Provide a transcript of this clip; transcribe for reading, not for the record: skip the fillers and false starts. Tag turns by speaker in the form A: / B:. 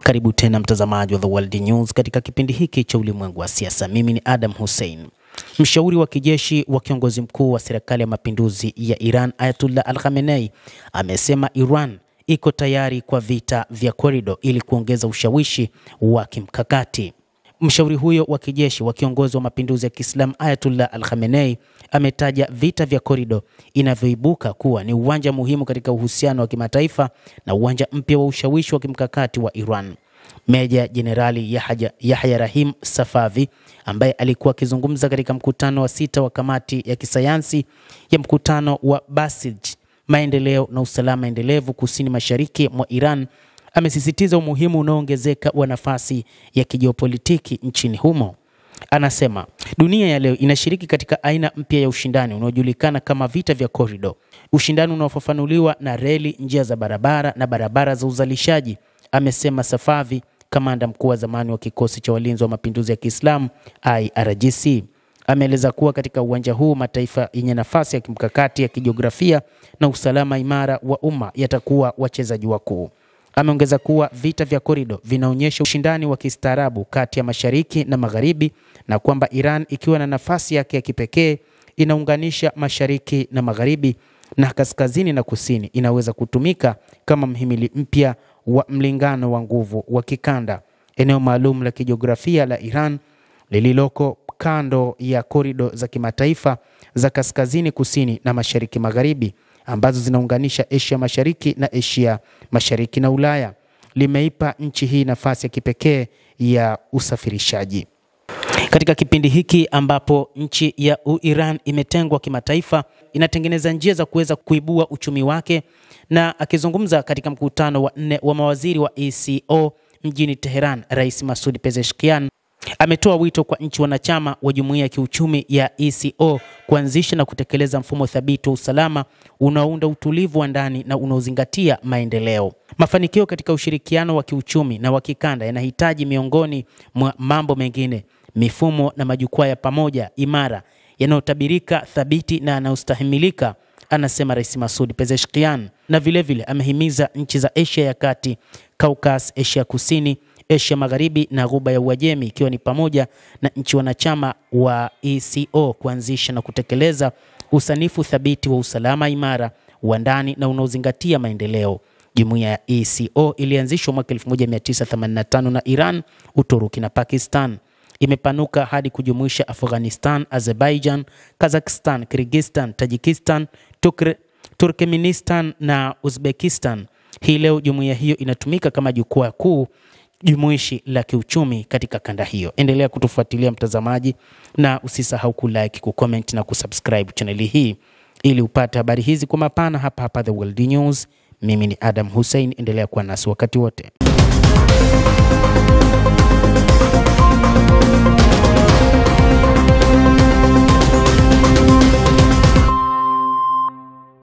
A: Karibu tena mtazamaji wa The World News katika kipindi hiki cha ulimwengu wa siasa. Mimi ni Adam Hussein. Mshauri wa kijeshi wa kiongozi mkuu wa serikali ya mapinduzi ya Iran Ayatollah Al-Khamenei amesema Iran iko tayari kwa vita vya korido ili kuongeza ushawishi wa kimkakati. Mshauri huyo wa kijeshi wa kiongozi wa mapinduzi ya Kiislamu Ayatollah Al-Khamenei ametaja vita vya korido inavyoibuka kuwa ni uwanja muhimu katika uhusiano wa kimataifa na uwanja mpya wa ushawishi wa kimkakati wa Iran. Meja Jenerali Yahya Rahim Safavi ambaye alikuwa akizungumza katika mkutano wa 6 wa kamati ya kisayansi ya mkutano wa Basij, maendeleo na usalama endelevu kusini mashariki mwa Iran, amesisitiza umuhimu unaoongezeka wa nafasi ya kijiopolitiki nchini humo. Anasema dunia ya leo inashiriki katika aina mpya ya ushindani unaojulikana kama vita vya korido, ushindani unaofafanuliwa na reli, njia za barabara na barabara za uzalishaji, amesema Safavi, kamanda mkuu wa zamani wa kikosi cha walinzi wa mapinduzi ya Kiislamu IRGC. Ameeleza kuwa katika uwanja huu mataifa yenye nafasi ya kimkakati ya kijiografia na usalama imara wa umma yatakuwa wachezaji wakuu. Ameongeza kuwa vita vya korido vinaonyesha ushindani wa kistaarabu kati ya mashariki na magharibi, na kwamba Iran ikiwa na nafasi yake ya kipekee inaunganisha mashariki na magharibi na kaskazini na kusini inaweza kutumika kama mhimili mpya wa mlingano wa nguvu wa kikanda. Eneo maalum la kijiografia la Iran lililoko kando ya korido za kimataifa za kaskazini kusini na mashariki magharibi ambazo zinaunganisha Asia Mashariki na Asia Mashariki na Ulaya limeipa nchi hii nafasi ya kipekee ya usafirishaji. Katika kipindi hiki ambapo nchi ya Iran imetengwa kimataifa, inatengeneza njia za kuweza kuibua uchumi wake. Na akizungumza katika mkutano wa 4 wa mawaziri wa ECO mjini Tehran, Rais Masoud Pezeshkian ametoa wito kwa nchi wanachama wa jumuiya ya kiuchumi ya ECO kuanzisha na kutekeleza mfumo thabiti wa usalama unaounda utulivu wa ndani na unaozingatia maendeleo. Mafanikio katika ushirikiano wa kiuchumi na wa kikanda yanahitaji, miongoni mwa mambo mengine, mifumo na majukwaa ya pamoja imara yanayotabirika, thabiti na yanayostahimilika, anasema Rais Masoud Pezeshkian. Na vile amehimiza nchi za Asia ya Kati, Caucasus, Asia Kusini, Asia Magharibi na Ghuba ya Uajemi, ikiwa ni pamoja na nchi wanachama wa ECO, kuanzisha na kutekeleza usanifu thabiti wa usalama imara wa ndani na unaozingatia maendeleo. Jumuiya ya ECO ilianzishwa mwaka 1985 na Iran, Uturuki na Pakistan. Imepanuka hadi kujumuisha Afghanistan, Azerbaijan, Kazakhstan, Kyrgyzstan, Tajikistan, Turkmenistan na Uzbekistan. Hii leo jumuiya hiyo inatumika kama jukwaa kuu jumuishi la kiuchumi katika kanda hiyo. Endelea kutufuatilia mtazamaji, na usisahau kulike, kucomment na kusubscribe chaneli hii ili upate habari hizi kwa mapana hapa The World News. Mimi ni Adam Hussein, endelea kuwa nasi wakati wote.